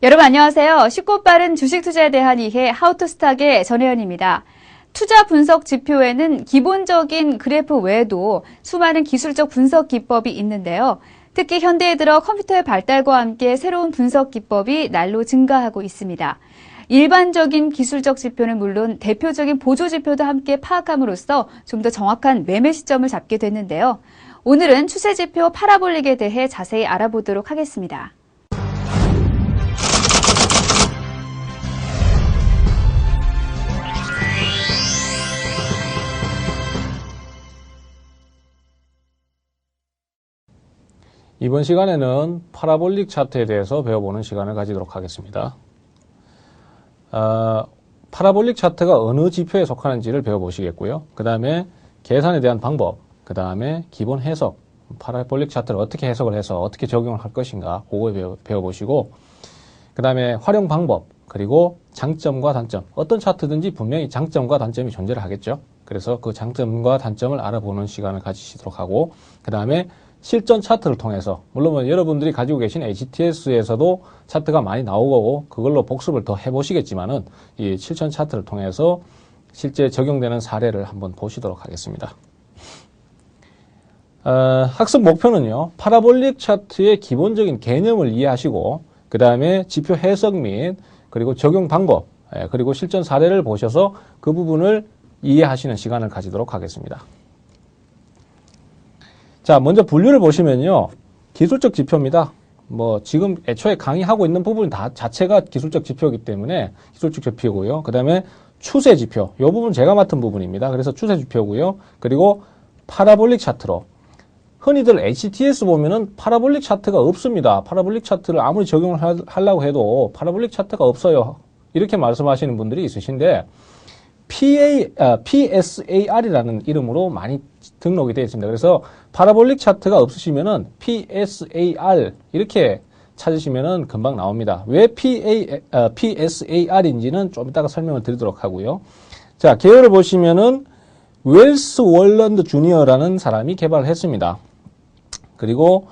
여러분 안녕하세요. 쉽고 빠른 주식 투자에 대한 이해 하우투스탁의 전혜연입니다. 투자 분석 지표에는 기본적인 그래프 외에도 수많은 기술적 분석 기법이 있는데요. 특히 현대에 들어 컴퓨터의 발달과 함께 새로운 분석 기법이 날로 증가하고 있습니다. 일반적인 기술적 지표는 물론 대표적인 보조 지표도 함께 파악함으로써 좀 더 정확한 매매 시점을 잡게 됐는데요. 오늘은 추세 지표 파라볼릭에 대해 자세히 알아보도록 하겠습니다. 이번 시간에는 파라볼릭 차트에 대해서 배워보는 시간을 가지도록 하겠습니다. 파라볼릭 차트가 어느 지표에 속하는지를 배워보시겠고요. 그 다음에 계산에 대한 방법, 그 다음에 기본 해석, 파라볼릭 차트를 어떻게 해석을 해서 어떻게 적용을 할 것인가 그거 배워보시고, 그 다음에 활용 방법, 그리고 장점과 단점, 어떤 차트든지 분명히 장점과 단점이 존재를 하겠죠. 그래서 그 장점과 단점을 알아보는 시간을 가지시도록 하고, 그 다음에 실전 차트를 통해서, 물론 여러분들이 가지고 계신 HTS에서도 차트가 많이 나오고 그걸로 복습을 더 해보시겠지만은 이 실전 차트를 통해서 실제 적용되는 사례를 한번 보시도록 하겠습니다. 학습 목표는요, 파라볼릭 차트의 기본적인 개념을 이해하시고, 그 다음에 지표 해석 및 그리고 적용 방법, 그리고 실전 사례를 보셔서 그 부분을 이해하시는 시간을 가지도록 하겠습니다. 자, 먼저 분류를 보시면요, 기술적 지표입니다. 지금 애초에 강의하고 있는 부분 자체가 기술적 지표이기 때문에 기술적 지표고요. 그 다음에 추세 지표, 이 부분 제가 맡은 부분입니다. 그래서 추세 지표고요. 그리고 파라볼릭 차트로, 흔히들 HTS 보면은 파라볼릭 차트가 없습니다. 파라볼릭 차트를 아무리 적용을 하려고 해도 파라볼릭 차트가 없어요. 이렇게 말씀하시는 분들이 있으신데, PSAR이라는 이름으로 많이 등록이 되어 있습니다. 그래서 파라볼릭 차트가 없으시면은 PSAR 이렇게 찾으시면은 금방 나옵니다. 왜 PSAR인지는 좀 이따가 설명을 드리도록 하고요. 자, 계열을 보시면은 웰스 월런드 주니어라는 사람이 개발을 했습니다. 그리고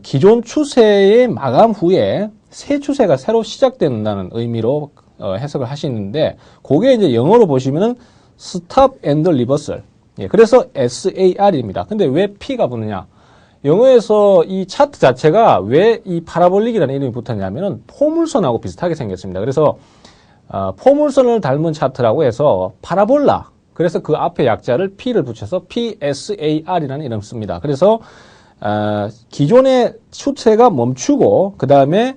기존 추세의 마감 후에 새 추세가 새로 시작된다는 의미로 해석을 하시는데, 그게 이제 영어로 보시면은 Stop and Reversal. 예, 그래서 SAR입니다. 근데 왜 P가 붙느냐? 영어에서 이 차트 자체가 왜 이 파라볼릭이라는 이름이 붙었냐면은 포물선하고 비슷하게 생겼습니다. 그래서 포물선을 닮은 차트라고 해서 파라볼라. 그래서 그 앞에 약자를 P를 붙여서 PSAR이라는 이름을 씁니다. 그래서 기존의 추세가 멈추고 그 다음에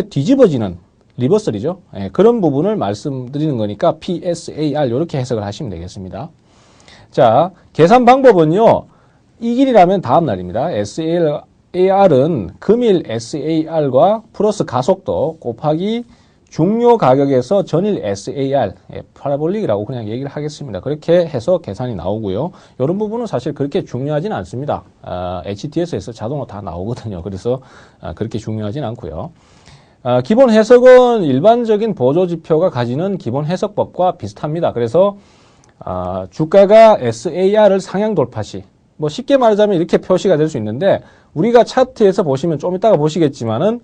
뒤집어지는 리버설이죠. 예, 그런 부분을 말씀드리는 거니까 PSAR 이렇게 해석을 하시면 되겠습니다. 자, 계산 방법은요, 이 길이라면 다음 날입니다. SAR은 금일 SAR과 플러스 가속도 곱하기 중요 가격에서 전일 SAR, 파라볼릭이라고 그냥 얘기를 하겠습니다. 그렇게 해서 계산이 나오고요. 이런 부분은 사실 그렇게 중요하진 않습니다. HTS에서 자동으로 다 나오거든요. 그래서 그렇게 중요하진 않고요. 기본 해석은 일반적인 보조지표가 가지는 기본 해석법과 비슷합니다. 그래서 주가가 SAR을 상향 돌파 시, 쉽게 말하자면 이렇게 표시가 될 수 있는데, 우리가 차트에서 보시면 좀 이따가 보시겠지만은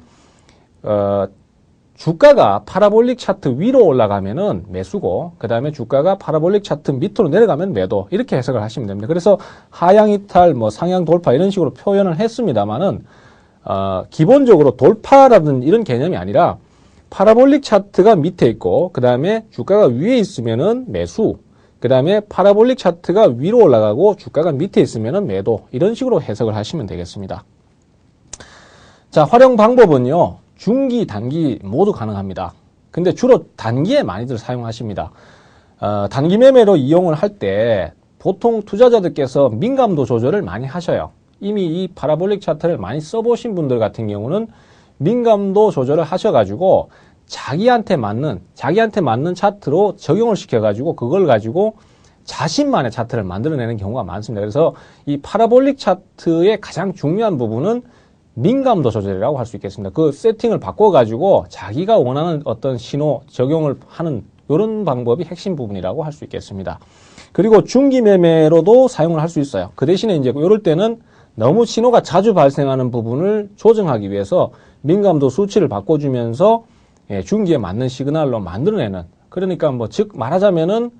주가가 파라볼릭 차트 위로 올라가면은 매수고, 그 다음에 주가가 파라볼릭 차트 밑으로 내려가면 매도, 이렇게 해석을 하시면 됩니다. 그래서 하향 이탈, 상향 돌파 이런 식으로 표현을 했습니다만은 기본적으로 돌파라든 이런 개념이 아니라 파라볼릭 차트가 밑에 있고 그 다음에 주가가 위에 있으면은 매수, 그 다음에 파라볼릭 차트가 위로 올라가고 주가가 밑에 있으면은 매도, 이런 식으로 해석을 하시면 되겠습니다. 자, 활용 방법은요, 중기, 단기 모두 가능합니다. 근데 주로 단기에 많이들 사용하십니다. 단기 매매로 이용을 할 때 보통 투자자들께서 민감도 조절을 많이 하셔요. 이미 이 파라볼릭 차트를 많이 써보신 분들 같은 경우는 민감도 조절을 하셔가지고 자기한테 맞는 차트로 적용을 시켜가지고 그걸 가지고 자신만의 차트를 만들어내는 경우가 많습니다. 그래서 이 파라볼릭 차트의 가장 중요한 부분은 민감도 조절이라고 할 수 있겠습니다. 그 세팅을 바꿔가지고 자기가 원하는 어떤 신호 적용을 하는 이런 방법이 핵심 부분이라고 할 수 있겠습니다. 그리고 중기 매매로도 사용을 할 수 있어요. 그 대신에 이제 이럴 때는 너무 신호가 자주 발생하는 부분을 조정하기 위해서 민감도 수치를 바꿔주면서 중기에 맞는 시그널로 만들어내는, 그러니까 뭐 즉 말하자면은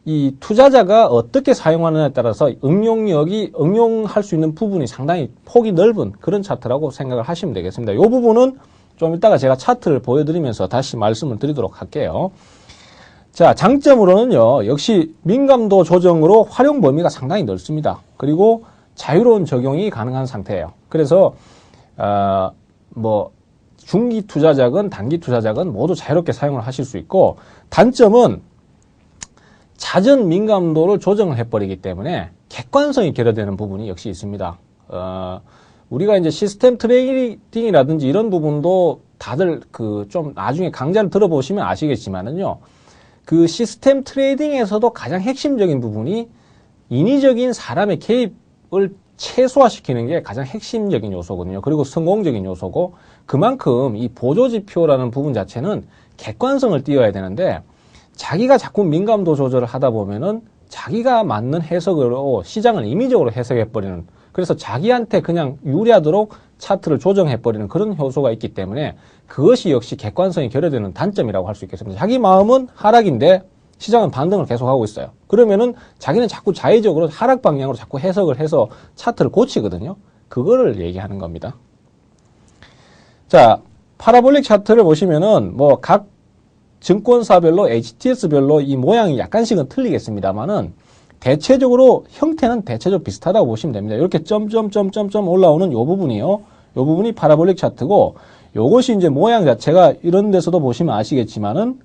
이 투자자가 어떻게 사용하느냐에 따라서 응용할 수 있는 부분이 상당히 폭이 넓은 그런 차트라고 생각을 하시면 되겠습니다. 이 부분은 좀 이따가 제가 차트를 보여드리면서 다시 말씀을 드리도록 할게요. 자, 장점으로는요, 역시 민감도 조정으로 활용 범위가 상당히 넓습니다. 그리고 자유로운 적용이 가능한 상태예요. 그래서 뭐 중기 투자자건 단기 투자자건 모두 자유롭게 사용을 하실 수 있고, 단점은 잦은 민감도를 조정을 해버리기 때문에 객관성이 결여되는 부분이 역시 있습니다. 우리가 이제 시스템 트레이딩이라든지 이런 부분도 다들 좀 나중에 강좌를 들어보시면 아시겠지만은요, 그 시스템 트레이딩에서도 가장 핵심적인 부분이 인위적인 사람의 개입을 최소화시키는 게 가장 핵심적인 요소거든요. 그리고 성공적인 요소고, 그만큼 이 보조지표라는 부분 자체는 객관성을 띄워야 되는데, 자기가 자꾸 민감도 조절을 하다 보면은 자기가 맞는 해석으로 시장을 임의적으로 해석해버리는, 그래서 자기한테 그냥 유리하도록 차트를 조정해버리는 그런 효소가 있기 때문에 그것이 역시 객관성이 결여되는 단점이라고 할 수 있겠습니다. 자기 마음은 하락인데 시장은 반등을 계속하고 있어요. 그러면은 자기는 자꾸 자의적으로 하락 방향으로 자꾸 해석을 해서 차트를 고치거든요. 그거를 얘기하는 겁니다. 자, 파라볼릭 차트를 보시면은 뭐 각 증권사별로 HTS별로 이 모양이 약간씩은 틀리겠습니다만은 대체적으로 형태는 대체적으로 비슷하다고 보시면 됩니다. 이렇게 점점점점점 올라오는 요 부분이요. 요 부분이 파라볼릭 차트고, 요것이 이제 모양 자체가 이런 데서도 보시면 아시겠지만은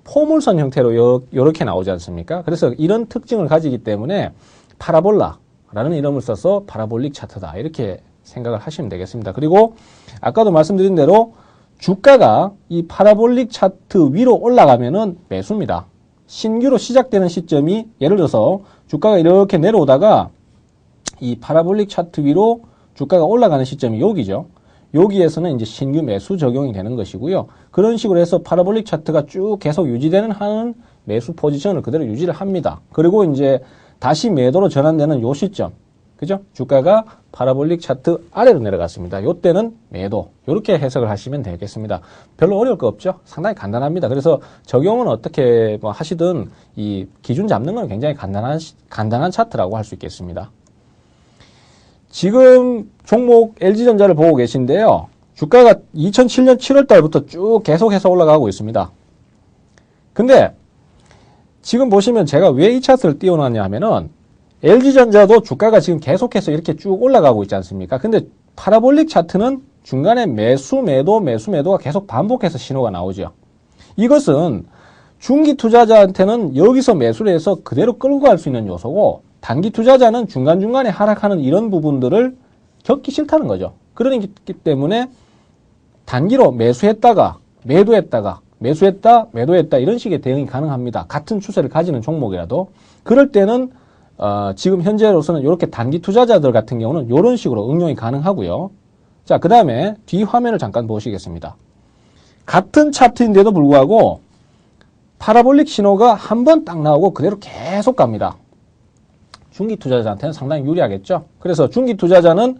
포물선 형태로 요렇게 나오지 않습니까? 그래서 이런 특징을 가지기 때문에 파라볼라라는 이름을 써서 파라볼릭 차트다, 이렇게 생각을 하시면 되겠습니다. 그리고 아까도 말씀드린 대로 주가가 이 파라볼릭 차트 위로 올라가면은 매수입니다. 신규로 시작되는 시점이, 예를 들어서 주가가 이렇게 내려오다가 이 파라볼릭 차트 위로 주가가 올라가는 시점이 여기죠. 여기에서는 이제 신규 매수 적용이 되는 것이고요. 그런 식으로 해서 파라볼릭 차트가 쭉 계속 유지되는 한은 매수 포지션을 그대로 유지를 합니다. 그리고 이제 다시 매도로 전환되는 요 시점, 그죠? 주가가 파라볼릭 차트 아래로 내려갔습니다. 요때는 매도, 이렇게 해석을 하시면 되겠습니다. 별로 어려울 거 없죠? 상당히 간단합니다. 그래서 적용은 어떻게 뭐 하시든 이 기준 잡는 건 굉장히 간단한 차트라고 할 수 있겠습니다. 지금 종목 LG전자를 보고 계신데요. 주가가 2007년 7월 달부터 쭉 계속해서 올라가고 있습니다. 근데 지금 보시면 제가 왜 이 차트를 띄워놨냐 하면은 LG전자도 주가가 지금 계속해서 이렇게 쭉 올라가고 있지 않습니까? 근데 파라볼릭 차트는 중간에 매수, 매도, 매수, 매도가 계속 반복해서 신호가 나오죠. 이것은 중기 투자자한테는 여기서 매수를 해서 그대로 끌고 갈 수 있는 요소고, 단기 투자자는 중간중간에 하락하는 이런 부분들을 겪기 싫다는 거죠. 그러기 때문에 단기로 매수했다가 매도했다가 매수했다 매도했다 이런 식의 대응이 가능합니다. 같은 추세를 가지는 종목이라도. 그럴 때는 지금 현재로서는 이렇게 단기 투자자들 같은 경우는 이런 식으로 응용이 가능하고요. 자, 그 다음에 뒤 화면을 잠깐 보시겠습니다. 같은 차트인데도 불구하고 파라볼릭 신호가 한 번 딱 나오고 그대로 계속 갑니다. 중기 투자자한테는 상당히 유리하겠죠. 그래서 중기 투자자는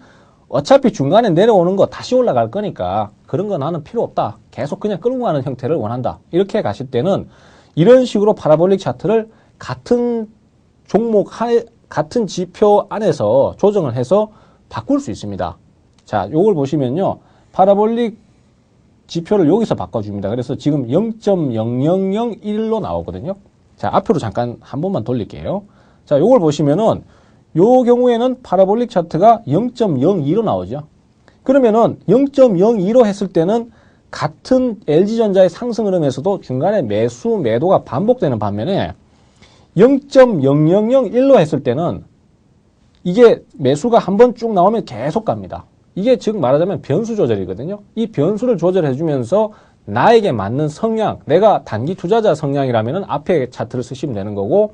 어차피 중간에 내려오는 거 다시 올라갈 거니까 그런 거 나는 필요 없다, 계속 그냥 끌고 가는 형태를 원한다, 이렇게 가실 때는 이런 식으로 파라볼릭 차트를 같은 종목 같은 지표 안에서 조정을 해서 바꿀 수 있습니다. 자, 요걸 보시면요, 파라볼릭 지표를 여기서 바꿔줍니다. 그래서 지금 0.0001로 나오거든요. 자, 앞으로 잠깐 한 번만 돌릴게요. 자, 요걸 보시면은 요 경우에는 파라볼릭 차트가 0.02로 나오죠. 그러면은 0.02로 했을 때는 같은 LG전자의 상승 흐름에서도 중간에 매수, 매도가 반복되는 반면에 0.0001로 했을 때는 이게 매수가 한번 쭉 나오면 계속 갑니다. 이게 즉 말하자면 변수 조절이거든요. 이 변수를 조절해주면서 나에게 맞는 성향, 내가 단기 투자자 성향이라면은 앞에 차트를 쓰시면 되는 거고,